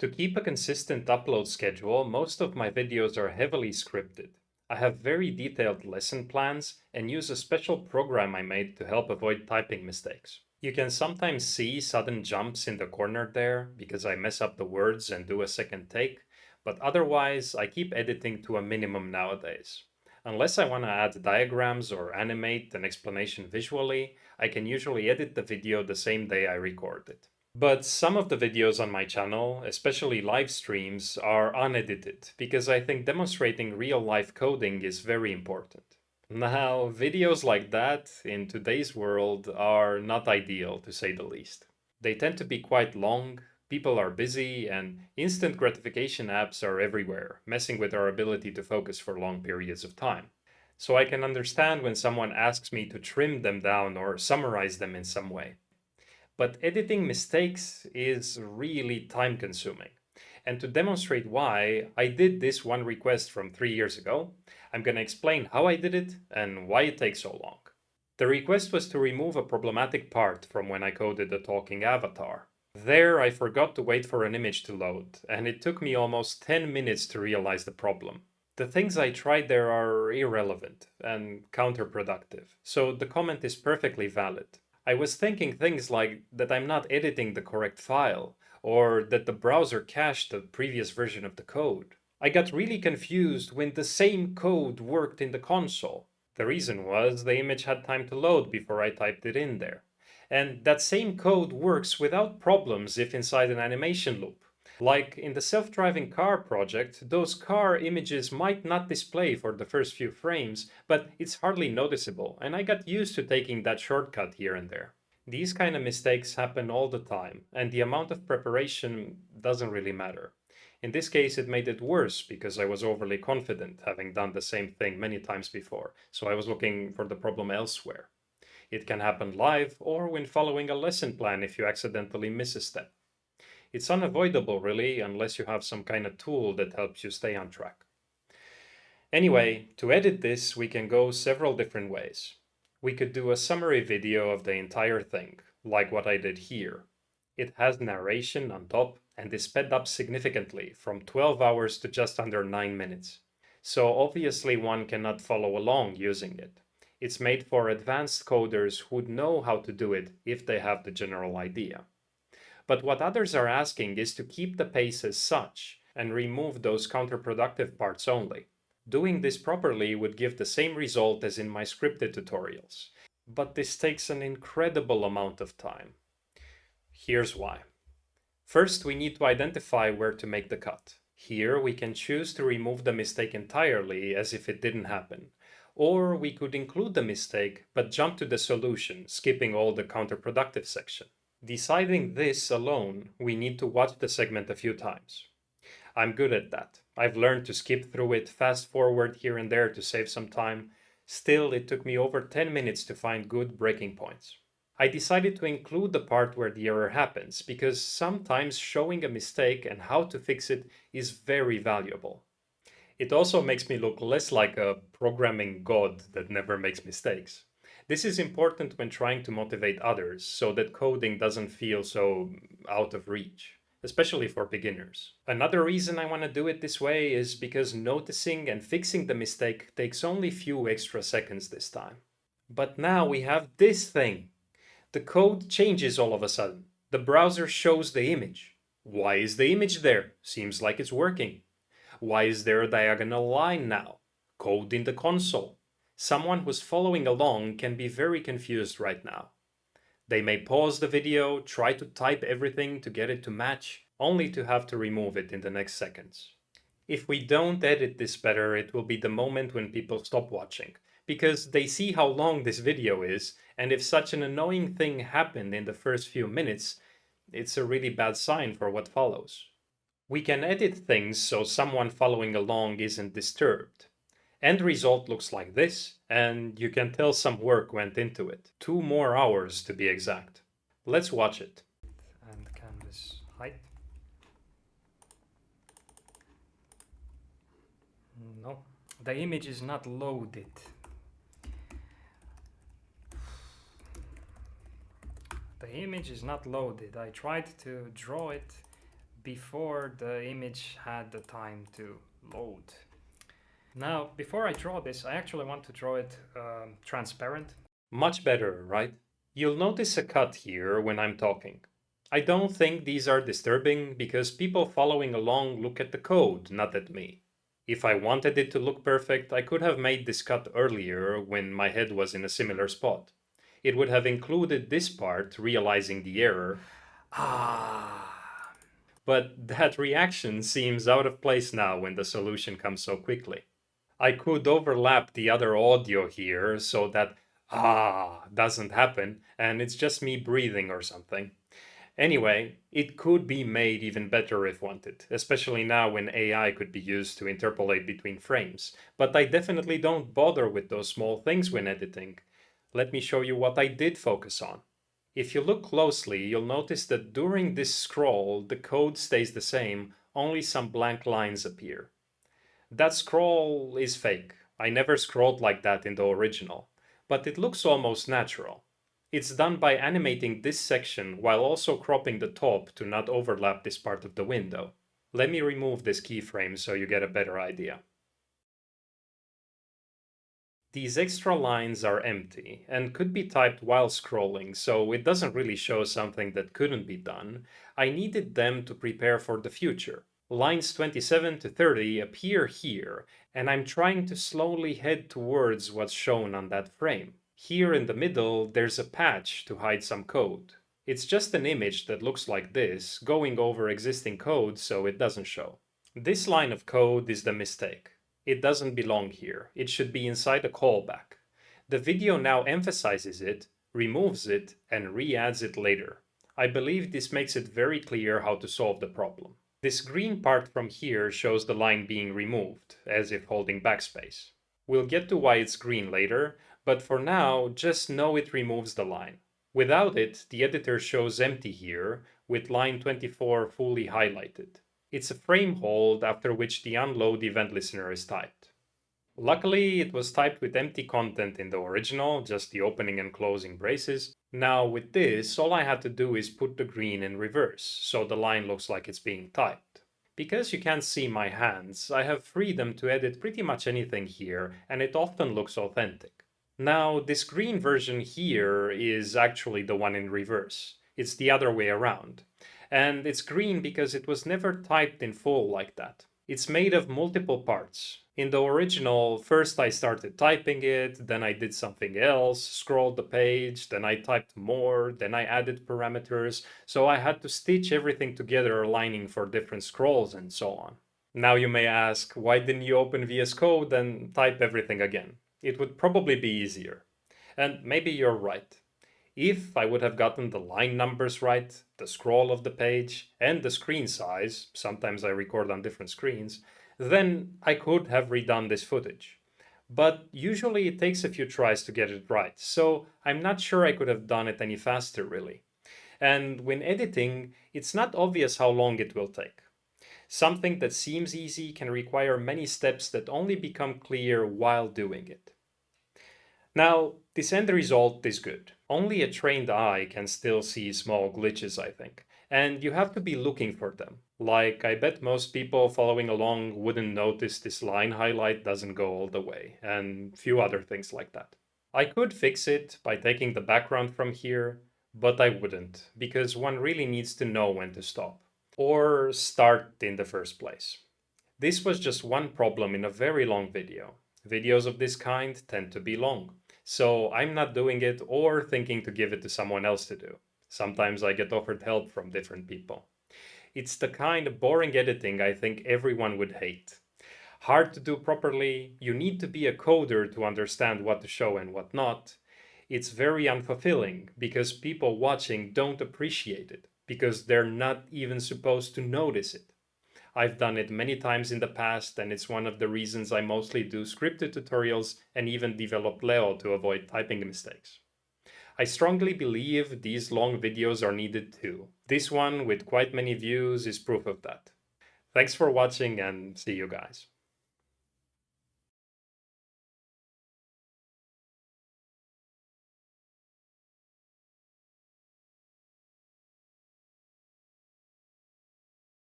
To keep a consistent upload schedule, most of my videos are heavily scripted. I have very detailed lesson plans and use a special program I made to help avoid typing mistakes. You can sometimes see sudden jumps in the corner there because I mess up the words and do a second take, but otherwise I keep editing to a minimum nowadays. Unless I want to add diagrams or animate an explanation visually, I can usually edit the video the same day I record it. But some of the videos on my channel, especially live streams, are unedited because I think demonstrating real-life coding is very important. Now, videos like that in today's world are not ideal, to say the least. They tend to be quite long, people are busy, and instant gratification apps are everywhere, messing with our ability to focus for long periods of time. So I can understand when someone asks me to trim them down or summarize them in some way. But editing mistakes is really time consuming. And to demonstrate why, I did this one request from 3 years ago. I'm going to explain how I did it and why it takes so long. The request was to remove a problematic part from when I coded the talking avatar. There, I forgot to wait for an image to load, and it took me almost 10 minutes to realize the problem. The things I tried there are irrelevant and counterproductive, so the comment is perfectly valid. I was thinking things like that I'm not editing the correct file, or that the browser cached the previous version of the code. I got really confused when the same code worked in the console. The reason was the image had time to load before I typed it in there. And that same code works without problems if inside an animation loop. Like in the self-driving car project, those car images might not display for the first few frames, but it's hardly noticeable, and I got used to taking that shortcut here and there. These kind of mistakes happen all the time, and the amount of preparation doesn't really matter. In this case, it made it worse because I was overly confident, having done the same thing many times before, so I was looking for the problem elsewhere. It can happen live or when following a lesson plan if you accidentally miss a step. It's unavoidable, really, unless you have some kind of tool that helps you stay on track. Anyway, to edit this, we can go several different ways. We could do a summary video of the entire thing, like what I did here. It has narration on top and is sped up significantly, from 12 hours to just under 9 minutes. So obviously one cannot follow along using it. It's made for advanced coders who know how to do it if they have the general idea. But what others are asking is to keep the pace as such and remove those counterproductive parts only. Doing this properly would give the same result as in my scripted tutorials. But this takes an incredible amount of time. Here's why. First, we need to identify where to make the cut. Here, we can choose to remove the mistake entirely as if it didn't happen. Or we could include the mistake but jump to the solution, skipping all the counterproductive section. Deciding this alone, we need to watch the segment a few times. I'm good at that. I've learned to skip through it, fast forward here and there to save some time. Still, it took me over 10 minutes to find good breaking points. I decided to include the part where the error happens because sometimes showing a mistake and how to fix it is very valuable. It also makes me look less like a programming god that never makes mistakes. This is important when trying to motivate others so that coding doesn't feel so out of reach, especially for beginners. Another reason I want to do it this way is because noticing and fixing the mistake takes only few extra seconds this time. But now we have this thing. The code changes all of a sudden. The browser shows the image. Why is the image there? Seems like it's working. Why is there a diagonal line now? Code in the console. Someone who's following along can be very confused right now. They may pause the video, try to type everything to get it to match, only to have to remove it in the next seconds. If we don't edit this better, it will be the moment when people stop watching, because they see how long this video is, and if such an annoying thing happened in the first few minutes, it's a really bad sign for what follows. We can edit things so someone following along isn't disturbed. End result looks like this, and you can tell some work went into it. 2 more hours to be exact. Let's watch it. And canvas height. No, the image is not loaded. The image is not loaded. I tried to draw it, before the image had the time to load. Now, before I draw this, I actually want to draw it transparent. Much better, right? You'll notice a cut here when I'm talking. I don't think these are disturbing because people following along look at the code, not at me. If I wanted it to look perfect, I could have made this cut earlier when my head was in a similar spot. It would have included this part, realizing the error, but that reaction seems out of place now when the solution comes so quickly. I could overlap the other audio here so that doesn't happen and it's just me breathing or something. Anyway, it could be made even better if wanted, especially now when AI could be used to interpolate between frames. But I definitely don't bother with those small things when editing. Let me show you what I did focus on. If you look closely, you'll notice that during this scroll, the code stays the same, only some blank lines appear. That scroll is fake. I never scrolled like that in the original, but it looks almost natural. It's done by animating this section while also cropping the top to not overlap this part of the window. Let me remove this keyframe so you get a better idea. These extra lines are empty and could be typed while scrolling, so it doesn't really show something that couldn't be done. I needed them to prepare for the future. Lines 27 to 30 appear here, and I'm trying to slowly head towards what's shown on that frame. Here in the middle, there's a patch to hide some code. It's just an image that looks like this, going over existing code so it doesn't show. This line of code is the mistake. It doesn't belong here. It should be inside a callback. The video now emphasizes it, removes it, and re-adds it later. I believe this makes it very clear how to solve the problem. This green part from here shows the line being removed, as if holding backspace. We'll get to why it's green later, but for now, just know it removes the line. Without it, the editor shows empty here, with line 24 fully highlighted. It's a frame hold after which the unload event listener is typed. Luckily, it was typed with empty content in the original, just the opening and closing braces. Now with this, all I had to do is put the green in reverse, so the line looks like it's being typed. Because you can't see my hands, I have freedom to edit pretty much anything here, and it often looks authentic. Now, this green version here is actually the one in reverse. It's the other way around. And it's green because it was never typed in full like that. It's made of multiple parts. In the original, first I started typing it, then I did something else, scrolled the page, then I typed more, then I added parameters, so I had to stitch everything together, aligning for different scrolls and so on. Now you may ask, why didn't you open VS Code and type everything again? It would probably be easier. And maybe you're right. If I would have gotten the line numbers right, the scroll of the page, and the screen size, sometimes I record on different screens, then I could have redone this footage. But usually it takes a few tries to get it right, so I'm not sure I could have done it any faster really. And when editing, it's not obvious how long it will take. Something that seems easy can require many steps that only become clear while doing it. Now, this end result is good. Only a trained eye can still see small glitches, I think, and you have to be looking for them. Like, I bet most people following along wouldn't notice this line highlight doesn't go all the way, and few other things like that. I could fix it by taking the background from here, but I wouldn't, because one really needs to know when to stop, or start in the first place. This was just one problem in a very long video. Videos of this kind tend to be long. So I'm not doing it or thinking to give it to someone else to do. Sometimes I get offered help from different people. It's the kind of boring editing I think everyone would hate. Hard to do properly, you need to be a coder to understand what to show and what not. It's very unfulfilling because people watching don't appreciate it, because they're not even supposed to notice it. I've done it many times in the past, and it's one of the reasons I mostly do scripted tutorials and even develop Leo to avoid typing mistakes. I strongly believe these long videos are needed too. This one with quite many views is proof of that. Thanks for watching and see you guys.